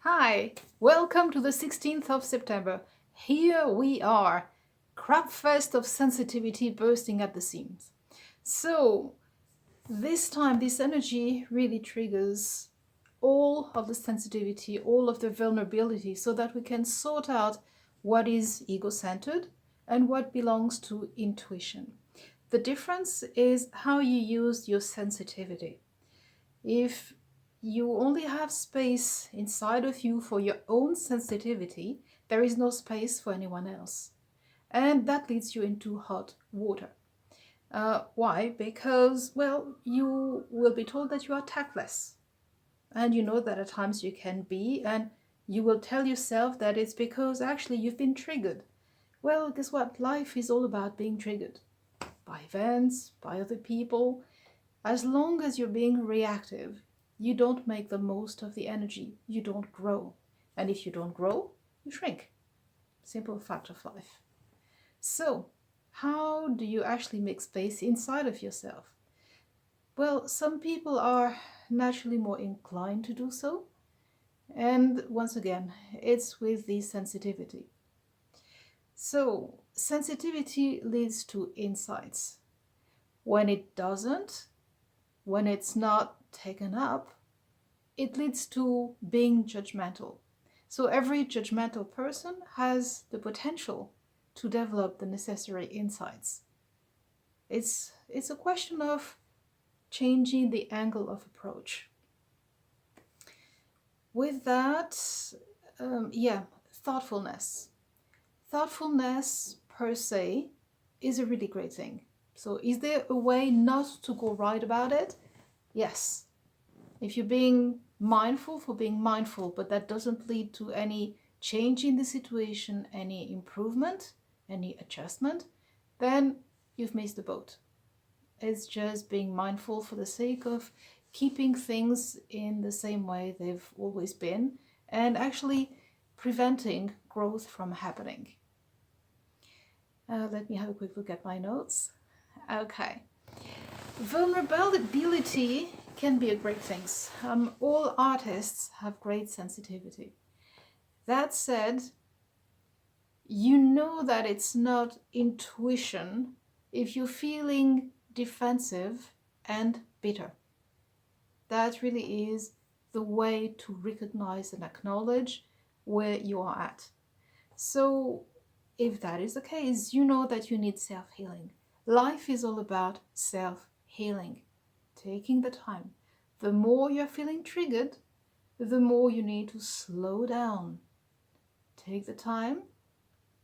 Hi, welcome to the 16th of September. Here we are, crapfest of sensitivity bursting at the seams. So, this time, this energy really triggers all of the sensitivity, all of the vulnerability, so that we can sort out what is ego-centered and what belongs to intuition. The difference is how you use your sensitivity. If you only have space inside of you for your own sensitivity, there is no space for anyone else. And that leads you into hot water. Why? Because, well, you will be told that you are tactless. And you know that at times you can be, and you will tell yourself that it's because actually you've been triggered. Well, guess what? Life is all about being triggered by events, by other people. As long as you're being reactive, you don't make the most of the energy. You don't grow. And if you don't grow, you shrink. Simple fact of life. So, how do you actually make space inside of yourself? Well, some people are naturally more inclined to do so. And once again, it's with the sensitivity. So, sensitivity leads to insights. When it doesn't, when it's not taken up, it leads to being judgmental. So every judgmental person has the potential to develop the necessary insights. It's a question of changing the angle of approach. With that, thoughtfulness. Thoughtfulness per se is a really great thing. So is there a way not to go right about it? Yes. If you're being mindful for being mindful, but that doesn't lead to any change in the situation, any improvement, any adjustment, then you've missed the boat. It's just being mindful for the sake of keeping things in the same way they've always been and actually preventing growth from happening. Let me have a quick look at my notes. Okay. Vulnerability can be a great thing. All artists have great sensitivity. That said, you know that it's not intuition if you're feeling defensive and bitter. That really is the way to recognize and acknowledge where you are at. So if that is the case, you know that you need self-healing. Life is all about self-healing, taking the time. The more you're feeling triggered, the more you need to slow down. Take the time,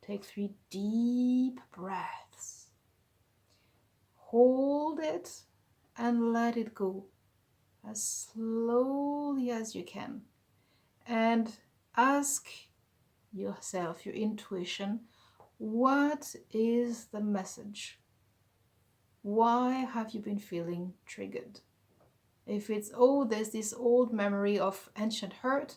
take 3 deep breaths. Hold it and let it go as slowly as you can. And ask yourself, your intuition, what is the message? Why have you been feeling triggered? If it's, oh, there's this old memory of ancient hurt,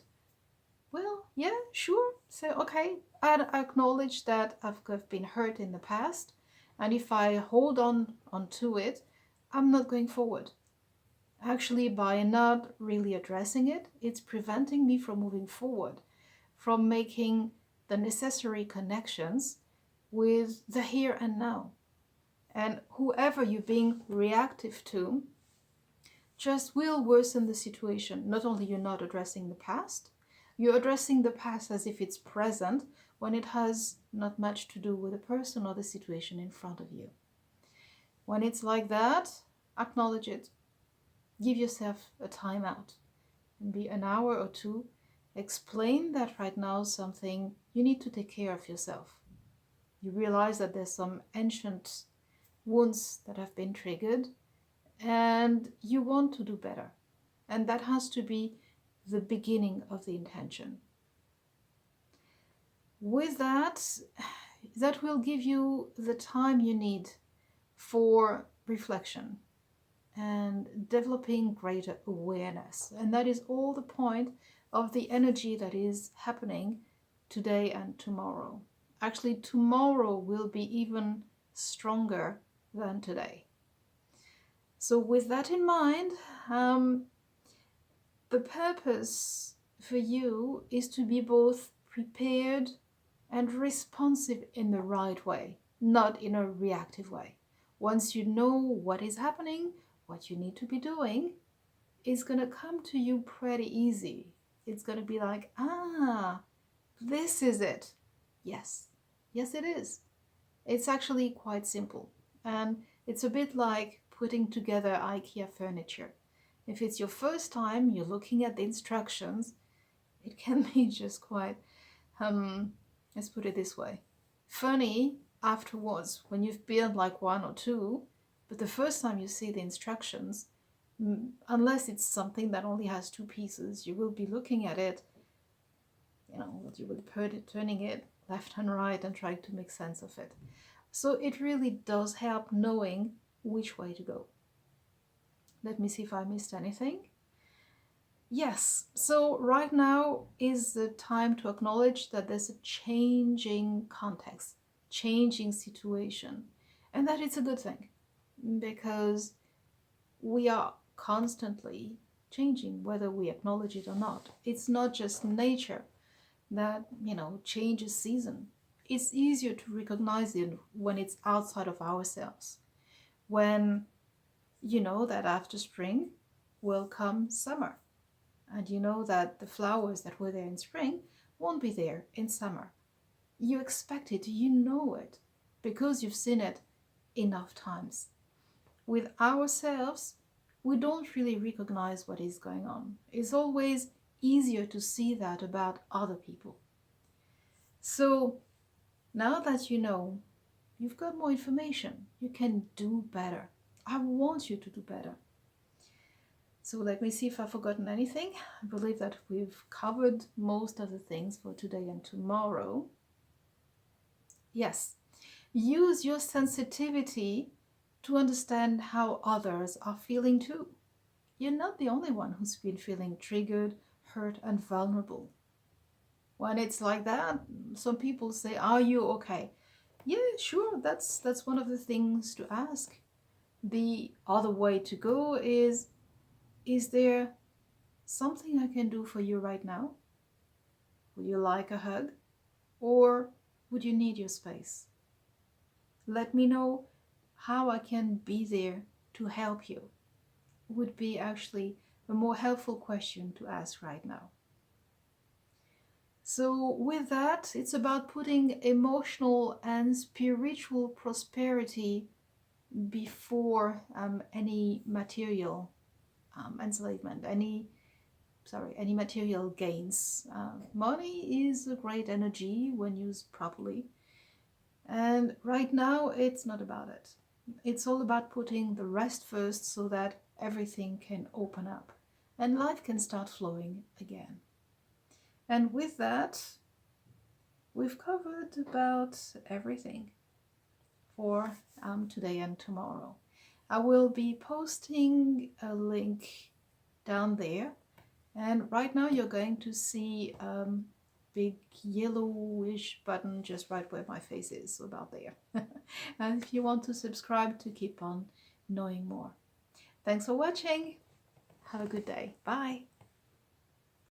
well, yeah, sure. So, okay, I acknowledge that I've been hurt in the past, and if I hold on to it, I'm not going forward. Actually, by not really addressing it, it's preventing me from moving forward, from making the necessary connections with the here and now. And whoever you're being reactive to just will worsen the situation. Not only you're not addressing the past, you're addressing the past as if it's present when it has not much to do with the person or the situation in front of you. When it's like that, acknowledge it. Give yourself a timeout. Maybe an hour or two. Explain that right now something you need to take care of yourself. You realize that there's some ancient wounds that have been triggered and you want to do better. And that has to be the beginning of the intention. With that, that will give you the time you need for reflection and developing greater awareness. And that is all the point of the energy that is happening today and tomorrow. Actually, tomorrow will be even stronger than today. So with that in mind, the purpose for you is to be both prepared and responsive in the right way, not in a reactive way. Once you know what is happening, what you need to be doing, it's going to come to you pretty easy. It's going to be like, this is it. Yes, yes, it is. It's actually quite simple. And it's a bit like putting together IKEA furniture. If it's your first time, you're looking at the instructions, it can be just quite, let's put it this way, funny afterwards when you've built like one or two, but the first time you see the instructions, unless it's something that only has two pieces, you will be looking at it, you will be turning it left and right and trying to make sense of it. So it really does help knowing which way to go. Let me see if I missed anything. Yes, so right now is the time to acknowledge that there's a changing context, changing situation, and that it's a good thing because we are constantly changing, whether we acknowledge it or not. It's not just nature that, changes season. It's easier to recognize it when it's outside of ourselves. When you know that after spring will come summer. And you know that the flowers that were there in spring won't be there in summer. You expect it, you know it, because you've seen it enough times. With ourselves, we don't really recognize what is going on. It's always easier to see that about other people. So now that you know, you've got more information, you can do better. I want you to do better. So let me see if I've forgotten anything. I believe that we've covered most of the things for today and tomorrow. Yes, use your sensitivity to understand how others are feeling too. You're not the only one who's been feeling triggered, hurt, and vulnerable. When it's like that, some people say, "Are you okay?" Yeah, sure, that's one of the things to ask. The other way to go is there something I can do for you right now? Would you like a hug? Or would you need your space? Let me know how I can be there to help you. Would be actually a more helpful question to ask right now. So with that, it's about putting emotional and spiritual prosperity before any material enslavement, any material gains. Money is a great energy when used properly. And right now, it's not about it. It's all about putting the rest first so that everything can open up and life can start flowing again. And with that, we've covered about everything for today and tomorrow. I will be posting a link down there, and right now you're going to see a big yellowish button just right where my face is, so about there. And if you want to subscribe to keep on knowing more. Thanks for watching. Have a good day. Bye.